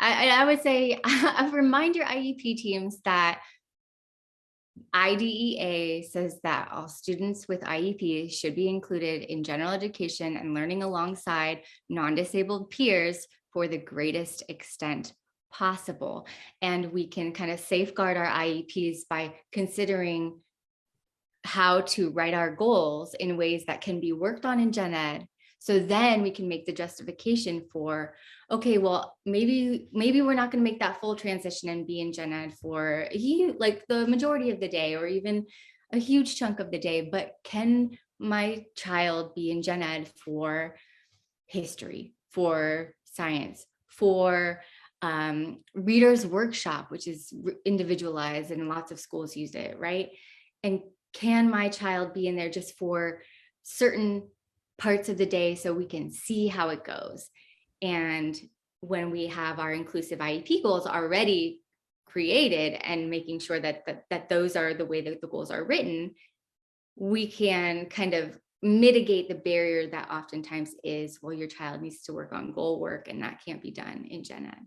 I would say remind your IEP teams that IDEA says that all students with IEP should be included in general education and learning alongside non-disabled peers for the greatest extent possible. And we can kind of safeguard our IEPs by considering how to write our goals in ways that can be worked on in gen ed. So then we can make the justification for, okay, well, maybe we're not going to make that full transition and be in gen ed for like the majority of the day or even a huge chunk of the day, but can my child be in gen ed for history, for science, for readers workshop, which is individualized and lots of schools use it, right? And can my child be in there just for certain parts of the day so we can see how it goes? And when we have our inclusive IEP goals already created and making sure that those are the way that the goals are written, we can kind of mitigate the barrier that oftentimes is, well, your child needs to work on goal work and that can't be done in gen ed.